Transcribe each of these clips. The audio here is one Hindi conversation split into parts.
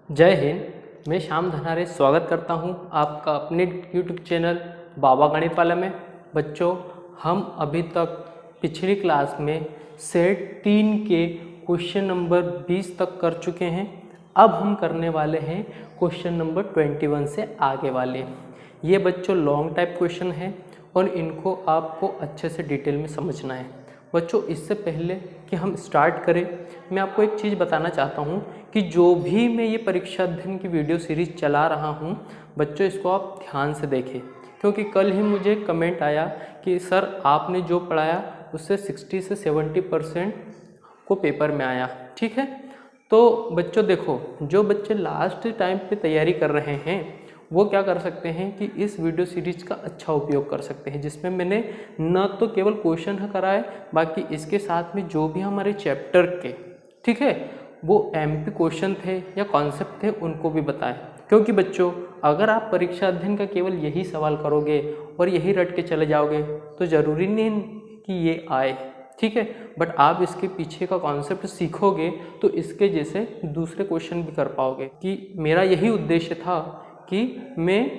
जय हिंद। मैं श्याम धनारे स्वागत करता हूं आपका अपने यूट्यूब चैनल बाबा गणितवाला में। बच्चों, हम अभी तक पिछली क्लास में सेट 3 के क्वेश्चन नंबर 20 तक कर चुके हैं। अब हम करने वाले हैं क्वेश्चन नंबर 21 से आगे वाले। ये बच्चों लॉन्ग टाइप क्वेश्चन है और इनको आपको अच्छे से डिटेल में समझना है। बच्चों, इससे पहले कि हम स्टार्ट करें, मैं आपको एक चीज़ बताना चाहता हूँ कि जो भी मैं ये परीक्षा अध्ययन की वीडियो सीरीज़ चला रहा हूँ, बच्चों इसको आप ध्यान से देखें, क्योंकि कल ही मुझे कमेंट आया कि सर आपने जो पढ़ाया उससे 60 से 70% को पेपर में आया। ठीक है, तो बच्चों देखो, जो बच्चे लास्ट टाइम पे तैयारी कर रहे हैं वो क्या कर सकते हैं कि इस वीडियो सीरीज का अच्छा उपयोग कर सकते हैं, जिसमें मैंने न तो केवल क्वेश्चन कराए, बाकी इसके साथ में जो भी हमारे चैप्टर के, ठीक है, वो एमपी क्वेश्चन थे या कॉन्सेप्ट थे उनको भी बताएं। क्योंकि बच्चों, अगर आप परीक्षा अध्ययन का केवल यही सवाल करोगे और यही रट के चले जाओगे तो ज़रूरी नहीं कि ये आए, ठीक है, बट आप इसके पीछे का कॉन्सेप्ट सीखोगे तो इसके जैसे दूसरे क्वेश्चन भी कर पाओगे। कि मेरा यही उद्देश्य था कि मैं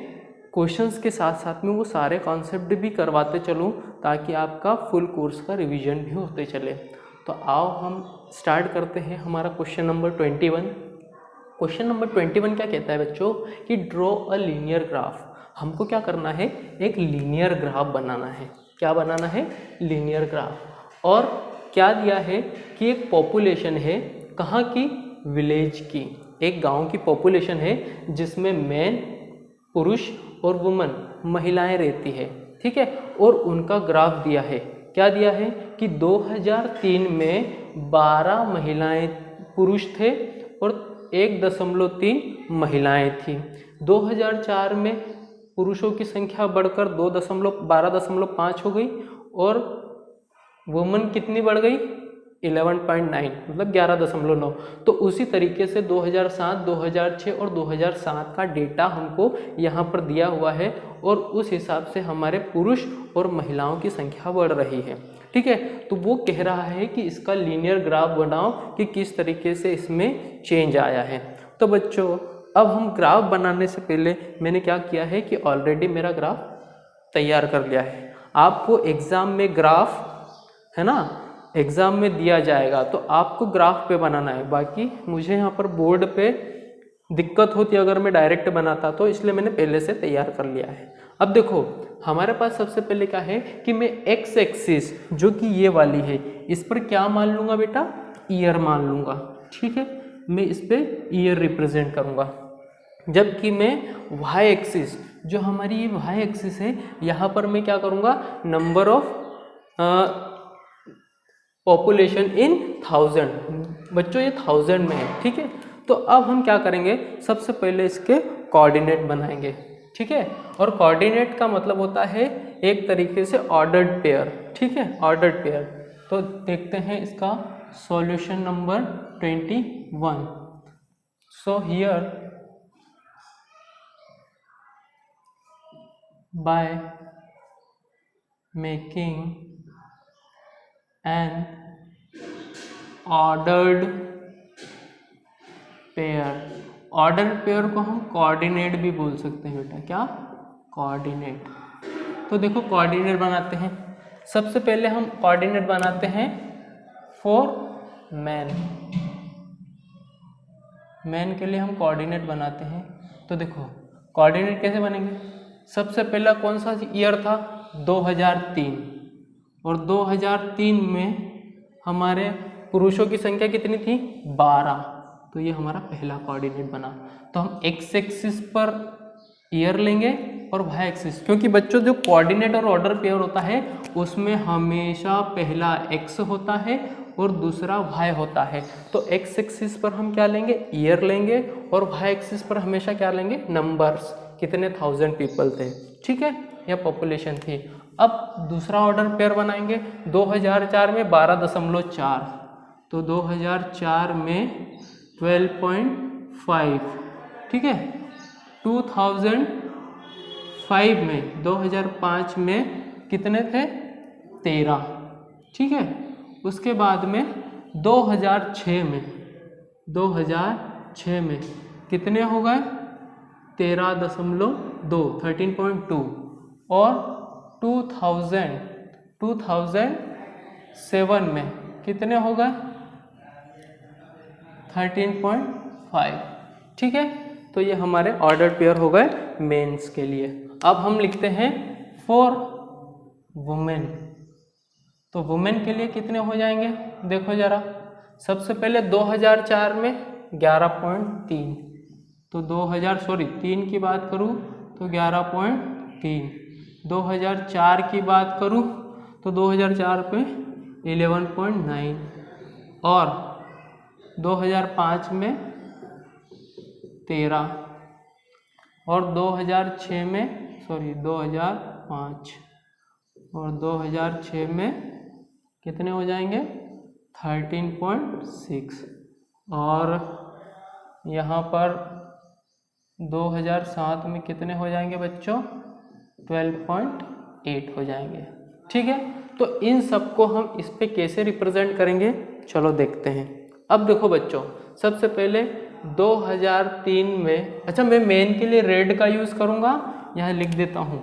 क्वेश्चंस के साथ साथ में वो सारे कॉन्सेप्ट भी करवाते चलूं, ताकि आपका फुल कोर्स का रिवीजन भी होते चले। तो आओ हम स्टार्ट करते हैं हमारा क्वेश्चन नंबर 21। क्वेश्चन नंबर 21 क्या कहता है बच्चों कि ड्रॉ अ लीनियर ग्राफ। हमको क्या करना है, एक लीनियर ग्राफ बनाना है। क्या बनाना है? Linear graph. और क्या दिया है कि एक पॉपुलेशन है, कहाँ की? विलेज की, एक गांव की पॉपुलेशन है जिसमें मैन पुरुष और वुमन महिलाएं रहती है। ठीक है, और उनका ग्राफ दिया है। क्या दिया है कि 2003 में 12 महिलाएं पुरुष थे और 1.3 महिलाएं थी। 2004 में पुरुषों की संख्या बढ़कर 12.5 हो गई और वुमन कितनी बढ़ गई? 11.9, मतलब 11.9। तो उसी तरीके से 2007, 2006 और 2007 का डेटा हमको यहाँ पर दिया हुआ है और उस हिसाब से हमारे पुरुष और महिलाओं की संख्या बढ़ रही है। ठीक है, तो वो कह रहा है कि इसका लीनियर ग्राफ बनाओ कि किस तरीके से इसमें चेंज आया है। तो बच्चों, अब हम ग्राफ बनाने से पहले मैंने क्या किया है कि ऑलरेडी मेरा ग्राफ तैयार कर लिया है। आपको एग्ज़ाम में ग्राफ, है ना, एग्ज़ाम में दिया जाएगा तो आपको ग्राफ पे बनाना है। बाकी मुझे यहाँ पर बोर्ड पे दिक्कत होती अगर मैं डायरेक्ट बनाता, तो इसलिए मैंने पहले से तैयार कर लिया है। अब देखो, हमारे पास सबसे पहले क्या है कि मैं एक्स एक्सिस जो कि ये वाली है, इस पर क्या मान लूँगा बेटा? ईयर मान लूँगा। ठीक है, मैं इस पर ईयर रिप्रेजेंट करूँगा। जबकि मैं वाई एक्सिस, जो हमारी ये वाई एक्सिस है, यहाँ पर मैं क्या करूँगा? Number of population in 1000। बच्चों ये 1000 में है। ठीक है, तो अब हम क्या करेंगे, सबसे पहले इसके कोऑर्डिनेट बनाएंगे। ठीक है, और कोऑर्डिनेट का मतलब होता है एक तरीके से ऑर्डर्ड पेयर। ठीक है, ऑर्डर्ड पेयर। तो देखते हैं इसका solution number 21। So here by making an ordered pair, order pair को हम कोऑर्डिनेट भी बोल सकते हैं बेटा। क्या? कोऑर्डिनेट। तो देखो, कोऑर्डिनेट बनाते हैं। सबसे पहले हम कोऑर्डिनेट बनाते हैं फॉर मैन। मैन के लिए हम कोऑर्डिनेट बनाते हैं। तो देखो, कोऑर्डिनेट कैसे बनेंगे? सबसे पहला कौन सा ईयर था? 2003। और 2003 में हमारे पुरुषों की संख्या कितनी थी? 12। तो ये हमारा पहला कोऑर्डिनेट बना। तो हम एक्स एक्सिस पर ईयर लेंगे और वाई एक्सिस, क्योंकि बच्चों जो कोऑर्डिनेट और ऑर्डर पेयर होता है उसमें हमेशा पहला एक्स होता है और दूसरा वाई होता है। तो एक्स एक्सिस पर हम क्या लेंगे? ईयर लेंगे, और वाई एक्सिस पर हमेशा क्या लेंगे? नंबर्स, कितने 1000 पीपल थे। ठीक है, यह पॉपुलेशन थी। अब दूसरा ऑर्डर पेयर बनाएंगे। 2004 में 12.4, तो 2004 में 12.5। ठीक है, 2005 में, 2005 में कितने थे? 13। ठीक है, उसके बाद में 2006 में कितने हो गए 13.2 13.2 और 2007 में कितने हो गए 13.5। ठीक है, तो ये हमारे ऑर्डर पेयर हो गए मेंस के लिए। अब हम लिखते हैं फॉर वुमेन। तो वुमेन के लिए कितने हो जाएंगे देखो जरा। सबसे पहले 2004 में 11.3, तो 3 की बात करूँ तो 11.3, 2004 की बात करूँ तो 2004 पे 11.9 और 2005 में 13 और 2006 में 2005 और 2006 में कितने हो जाएंगे 13.6 और यहाँ पर 2007 में कितने हो जाएंगे बच्चों 12.8 हो जाएंगे। ठीक है, तो इन सबको हम इस पे कैसे रिप्रेजेंट करेंगे चलो देखते हैं। अब देखो बच्चों, सबसे पहले 2003 में, अच्छा मैं मेन के लिए रेड का यूज़ करूँगा, यहाँ लिख देता हूँ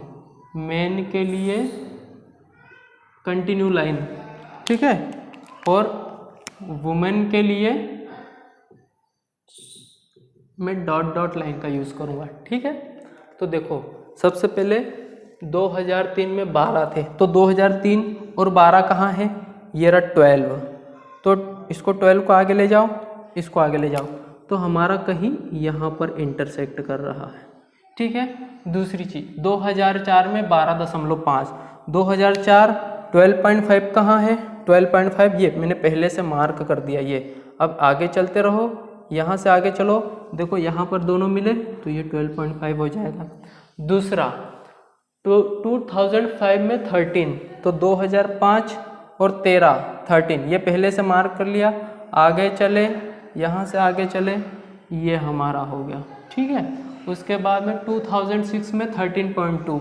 मेन के लिए कंटिन्यू लाइन। ठीक है, और वुमेन के लिए मैं डॉट डॉट लाइन का यूज़ करूँगा। ठीक है, तो देखो सबसे पहले 2003 में 12 थे, तो 2003 और 12 कहाँ है, ये रहा 12, तो इसको 12 को आगे ले जाओ, इसको आगे ले जाओ, तो हमारा कहीं यहाँ पर इंटरसेक्ट कर रहा है। ठीक है, दूसरी चीज़ 2004 में 12.5, 2004 12.5 कहाँ है, 12.5 ये मैंने पहले से मार्क कर दिया ये। अब आगे चलते रहो, यहाँ से आगे चलो, देखो यहाँ पर दोनों मिले तो ये 12.5 हो जाएगा। दूसरा तो 2005 में 13, तो 2005 और 13 ये पहले से मार्क कर लिया। आगे चले, यहाँ से आगे चले, ये हमारा हो गया। ठीक है, उसके बाद में 2006 में 13.2,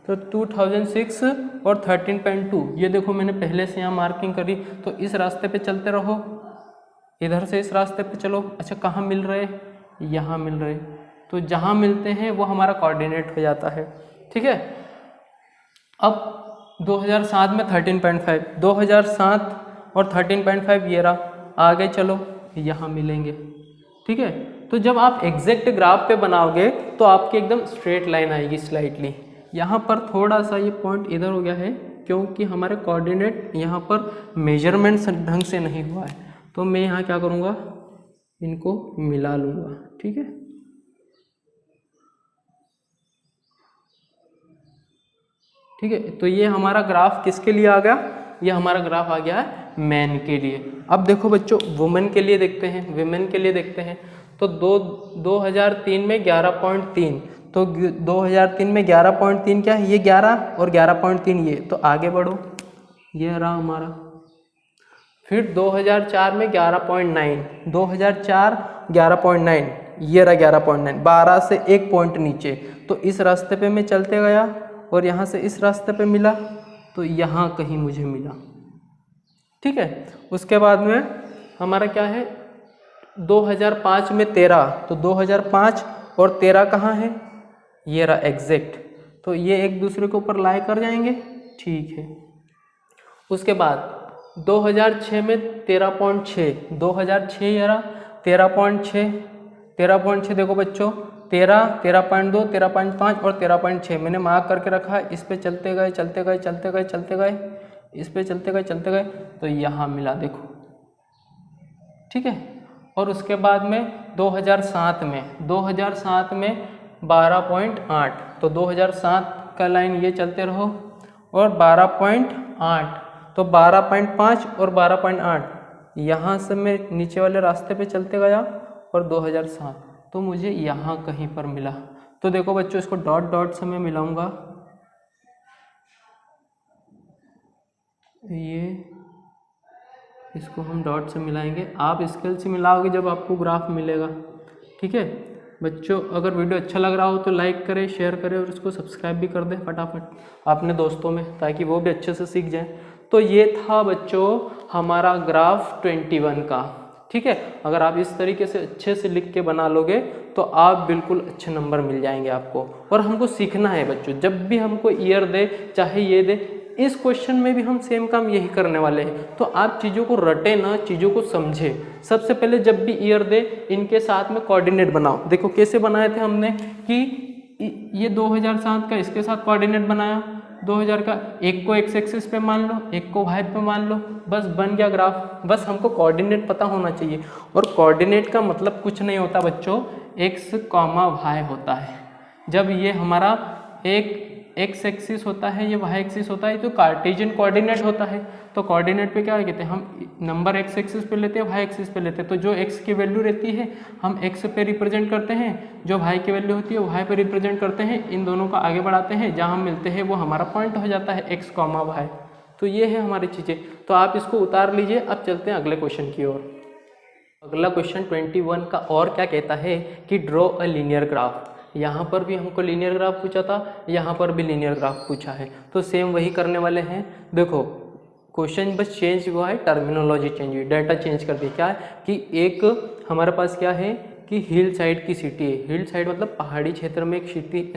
तो 2006 और 13.2 ये देखो मैंने पहले से यहाँ मार्किंग करी, तो इस रास्ते पे चलते रहो, इधर से इस रास्ते पे चलो। अच्छा कहाँ मिल रहे, यहाँ मिल रहे, तो जहाँ मिलते हैं वो हमारा कोऑर्डिनेट हो जाता है। ठीक है, अब 2007 में 13.5, 2007 और 13.5 ये रहा, आगे चलो यहाँ मिलेंगे। ठीक है, तो जब आप एग्जैक्ट ग्राफ पे बनाओगे तो आपकी एकदम स्ट्रेट लाइन आएगी स्लाइटली। यहाँ पर थोड़ा सा ये पॉइंट इधर हो गया है क्योंकि हमारे कोऑर्डिनेट यहाँ पर मेजरमेंट ढंग से नहीं हुआ है, तो मैं यहाँ क्या करूँगा, इनको मिला लूँगा। ठीक है, ठीक है, तो ये हमारा ग्राफ किसके लिए आ गया, ये हमारा ग्राफ आ गया है मैन के लिए। अब देखो बच्चों वुमेन के लिए देखते हैं, विमेन के लिए देखते हैं। तो 2003 में 11.3, तो 2003 में 11.3 क्या है, ये 11 और 11.3 ये, तो आगे बढ़ो, ये रहा हमारा। फिर 2004 में 11.9, 2004 11.9 ये रहा 11.9, 12 से एक पॉइंट नीचे, तो इस रास्ते पे मैं चलते गया और यहाँ से इस रास्ते पे मिला, तो यहाँ कहीं मुझे मिला। ठीक है, उसके बाद में हमारा क्या है 2005 में 13, तो 2005 और 13 कहाँ है, ये रहा एग्जैक्ट, तो ये एक दूसरे के ऊपर लाई कर जाएंगे। ठीक है, उसके बाद 2006 में 13.6, 2006 ये रहा 13.6, 13.6 देखो बच्चों 13, 13.2, 13.5 और 13.6 मैंने मार्क करके रखा है। इस पे चलते गए चलते गए चलते गए चलते गए, इस पे चलते गए चलते गए, तो यहाँ मिला देखो। ठीक है, और उसके बाद में 2007 में 12.8, तो 2007 का लाइन ये चलते रहो और 12.8, तो 12.5 और 12.8 यहाँ से मैं नीचे वाले रास्ते पे चलते गया और 2007, तो मुझे यहाँ कहीं पर मिला। तो देखो बच्चों इसको डॉट डॉट से मैं मिलाऊंगा, ये इसको हम डॉट से मिलाएंगे, आप स्केल से मिलाओगे जब आपको ग्राफ मिलेगा। ठीक है बच्चों, अगर वीडियो अच्छा लग रहा हो तो लाइक करें, शेयर करें और इसको सब्सक्राइब भी कर दें फटाफट अपने दोस्तों में, ताकि वो भी अच्छे से सीख जाएं। तो ये था बच्चों हमारा ग्राफ 21 का। ठीक है, अगर आप इस तरीके से अच्छे से लिख के बना लोगे तो आप बिल्कुल अच्छे नंबर मिल जाएंगे आपको। और हमको सीखना है बच्चों, जब भी हमको ईयर दे चाहे ये दे, इस क्वेश्चन में भी हम सेम काम यही करने वाले हैं। तो आप चीज़ों को रटे ना, चीज़ों को समझे। सबसे पहले जब भी ईयर दे इनके साथ में कोऑर्डिनेट बनाओ। देखो कैसे बनाए थे हमने कि ये 2007 का इसके साथ कोऑर्डिनेट बनाया, 2000 का एक को एक्स एक्सिस पे मान लो, एक को वाई पे मान लो, बस बन गया ग्राफ। बस हमको कोऑर्डिनेट पता होना चाहिए। और कोऑर्डिनेट का मतलब कुछ नहीं होता बच्चों, एक्स कॉमा वाई होता है। जब ये हमारा एक एक्स एक्सिस होता है, ये वाई एक्सिस होता है, तो कार्टेशियन कोऑर्डिनेट होता है। तो कोऑर्डिनेट पे क्या कहते हैं, हम नंबर एक्स एक्सिस पे लेते हैं, वाई एक्सिस पे लेते हैं। तो जो एक्स की वैल्यू रहती है हम एक्स पे रिप्रेजेंट करते हैं, जो वाई की वैल्यू होती है वाई पे रिप्रेजेंट करते हैं। इन दोनों को आगे बढ़ाते हैं, जहाँ हम मिलते हैं वो हमारा पॉइंट हो जाता है एक्स कॉमा वाई। तो ये है हमारी चीज़ें। तो आप इसको उतार लीजिए। अब चलते हैं अगले क्वेश्चन की ओर। अगला क्वेश्चन 21 का और क्या कहता है कि ड्रॉ अ लीनियर ग्राफ। यहाँ पर भी हमको लीनियर ग्राफ पूछा था, यहाँ पर भी लीनियर ग्राफ पूछा है। तो सेम वही करने वाले हैं। देखो क्वेश्चन बस चेंज हुआ है, टर्मिनोलॉजी चेंज हुई, डाटा चेंज कर दी। क्या है कि एक हमारे पास क्या है कि हिल साइड की सिटी है। हिल साइड मतलब पहाड़ी क्षेत्र में एक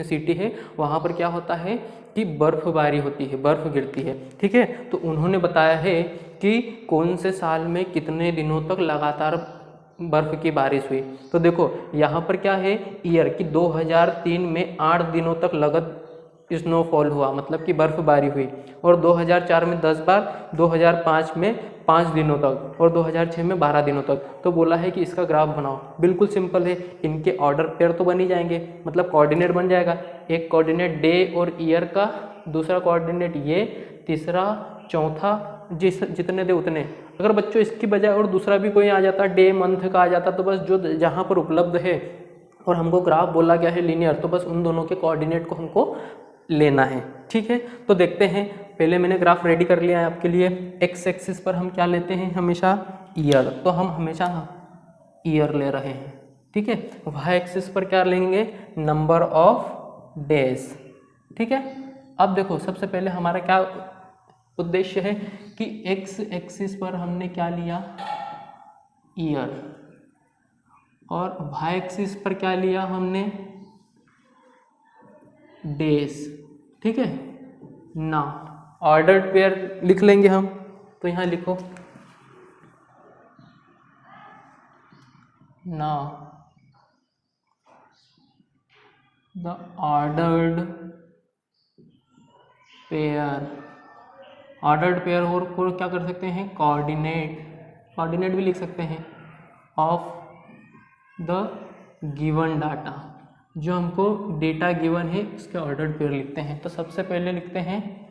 सिटी है। वहाँ पर क्या होता है कि बर्फबारी होती है, बर्फ़ गिरती है। ठीक है, तो उन्होंने बताया है कि कौन से साल में कितने दिनों तक लगातार बर्फ़ की बारिश हुई। तो देखो यहाँ पर क्या है ईयर कि 2003 में 8 दिनों तक लगत स्नोफॉल हुआ, मतलब कि बर्फबारी हुई। और 2004 में 10 बार, 2005 में 5 दिनों तक, और 2006 में 12 दिनों तक। तो बोला है कि इसका ग्राफ बनाओ। बिल्कुल सिंपल है, इनके ऑर्डर पेयर तो बन ही जाएंगे, मतलब कोऑर्डिनेट बन जाएगा। एक कोऑर्डिनेट डे और ईयर का, दूसरा कोऑर्डिनेट ये, तीसरा चौथा जितने दे उतने। अगर बच्चों इसकी बजाय और दूसरा भी कोई आ जाता, डे मंथ का आ जाता, तो बस जो जहाँ पर उपलब्ध है और हमको ग्राफ बोला गया है लीनियर, तो बस उन दोनों के कोऑर्डिनेट को हमको लेना है। ठीक है, तो देखते हैं। पहले मैंने ग्राफ रेडी कर लिया है आपके लिए। एक्स एक्सिस पर हम क्या लेते हैं हमेशा, ईयर। तो हम हमेशा ईयर ले रहे हैं। ठीक है, वाई एक्सिस पर क्या लेंगे, नंबर ऑफ डेज। ठीक है, अब देखो सबसे पहले हमारा क्या उद्देश्य है कि एक्स एक्सिस पर हमने क्या लिया, ईयर, और वाई एक्सिस पर क्या लिया हमने, डेज। ठीक है ना, ऑर्डर्ड पेयर लिख लेंगे हम। तो यहाँ लिखो ना, the ordered pair. Ordered pair और को क्या कर सकते हैं, कोऑर्डिनेट भी लिख सकते हैं ऑफ द गिवन डाटा। जो हमको डेटा गिवन है उसके ऑर्डर्ड पेयर लिखते हैं। तो सबसे पहले लिखते हैं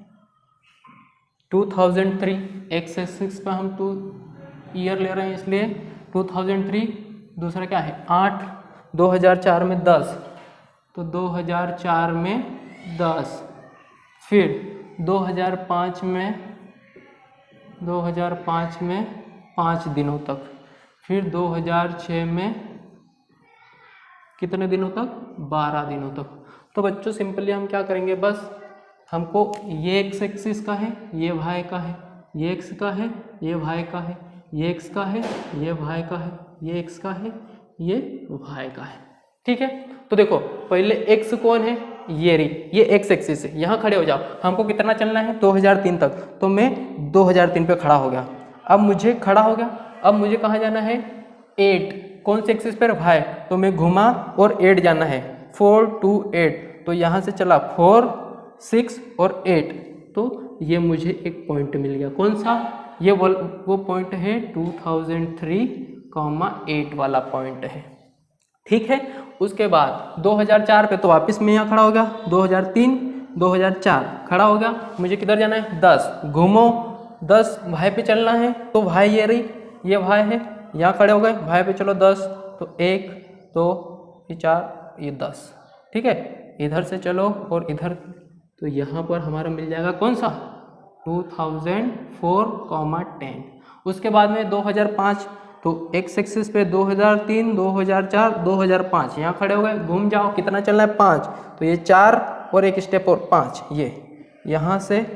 2003, एक्स एक्सिस पर हम 2 ईयर ले रहे हैं इसलिए 2003। दूसरा क्या है 8, 2004 में 10, तो 2004 में 10। फिर 2005 में 5 दिनों तक। फिर 2006 में कितने दिनों तक, 12 दिनों तक। तो बच्चों सिंपली हम क्या करेंगे, बस हमको ये एक्स एक्सिस का है, ये वाई का है, ये एक्स का है, ये वाई का है, ये एक्स का है, ये वाई का है, ये एक्स का है, ये वाई का है। ठीक है, तो देखो पहले एक्स कौन है, ये एक्स एक्सिस है। यहाँ खड़े हो जाओ, हमको कितना चलना है 2003 तक। तो मैं 2003 पे खड़ा हो गया। अब मुझे खड़ा हो गया, अब मुझे कहाँ जाना है, 8, कौन से एक्सिस पर, वाई। तो मैं घुमा और 8 जाना है, 4 2 8। तो यहाँ से चला 4 6 और 8। तो ये मुझे एक पॉइंट मिल गया। कौन सा, ये वो पॉइंट है 2003,8 वाला पॉइंट है। ठीक है, उसके बाद 2004 पे तो वापस मैं यहाँ खड़ा हो गया, 2003 2004 खड़ा हो गया। मुझे किधर जाना है, 10, घूमो 10 वाई पे चलना है। तो वाई ये रही, ये वाई है, यहाँ खड़े हो गए, वाई पे चलो 10। तो 1 2 ये 4 ये 10। ठीक है, इधर से चलो और इधर, तो यहाँ पर हमारा मिल जाएगा कौन सा, 2004,10। उसके बाद में 2005, तो एक्स एक्सिस पे 2003 2004 2005 यहाँ खड़े हो गए, घूम जाओ, कितना चलना है, 5। तो ये 4 और एक स्टेप और 5। ये यहाँ से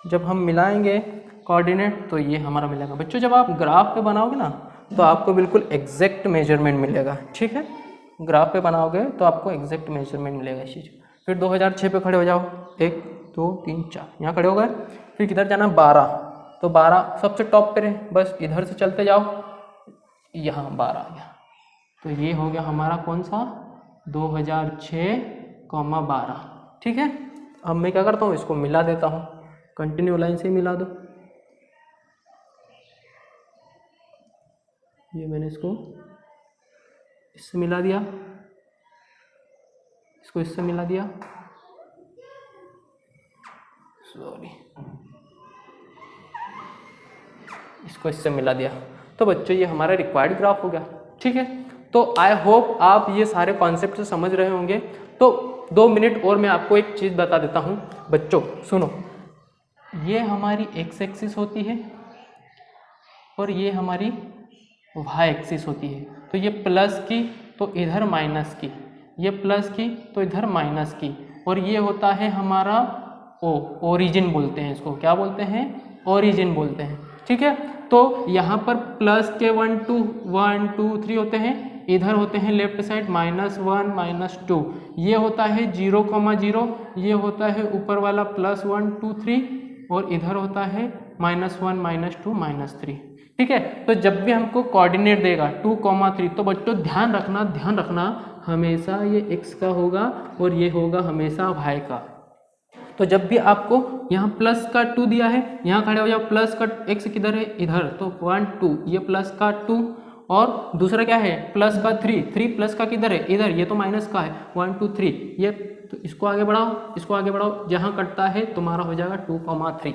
जब हम मिलाएंगे कोऑर्डिनेट तो ये हमारा मिलेगा। बच्चों जब आप ग्राफ पे बनाओगे ना तो आपको बिल्कुल एग्जैक्ट मेजरमेंट मिलेगा। ठीक है, ग्राफ पे बनाओगे तो आपको एग्जैक्ट मेजरमेंट मिलेगा इस चीज़। फिर 2006 पे खड़े हो जाओ, 1 2 3 4, यहाँ खड़े हो गए। फिर किधर जाना, 12, तो 12 सबसे टॉप पे रहे, बस इधर से चलते जाओ, यहाँ 12 यहाँ, तो ये हो गया हमारा कौन सा 2006,12। ठीक है, अब मैं क्या करता हूँ, इसको मिला देता हूँ, कंटिन्यू लाइन से मिला दो। ये मैंने इसको इससे मिला दिया, इसको इससे मिला दिया, सॉरी इसको इससे मिला दिया। तो बच्चों ये हमारा रिक्वायर्ड ग्राफ हो गया। ठीक है, तो आई होप आप ये सारे कॉन्सेप्ट से समझ रहे होंगे। तो 2 मिनट और मैं आपको एक चीज़ बता देता हूँ बच्चों, सुनो। ये हमारी एक्स एक्सिस होती है और ये हमारी वाई एक्सिस होती है। तो ये प्लस की तो इधर माइनस की, ये प्लस की तो इधर माइनस की, और ये होता है हमारा ओरिजिन बोलते हैं इसको, क्या बोलते हैं, ओरिजिन बोलते हैं। ठीक है, तो यहाँ पर प्लस के 1 2 3 होते हैं, इधर होते हैं लेफ्ट साइड -1 -2, ये होता है 0,0, ये होता है ऊपर वाला +1 2 3, और इधर होता है -1 -2 -3। ठीक है, तो जब भी हमको कोऑर्डिनेट देगा 2,3, तो बच्चों ध्यान रखना हमेशा ये x का होगा और ये होगा हमेशा y का। तो जब भी आपको यहाँ प्लस का 2 दिया है, यहाँ खड़े हो जाओ, प्लस का x किधर है, इधर, तो 1 2, ये प्लस का 2, और दूसरा क्या है प्लस का 3 प्लस का किधर है, इधर, ये तो माइनस का है, 1 2 3, ये तो इसको आगे बढ़ाओ, इसको आगे बढ़ाओ, जहाँ कटता है तुम्हारा हो जाएगा 2,3।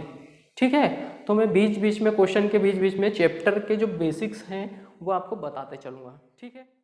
ठीक है, तो मैं बीच बीच में क्वेश्चन के बीच बीच में चैप्टर के जो बेसिक्स हैं वो आपको बताते चलूँगा। ठीक है।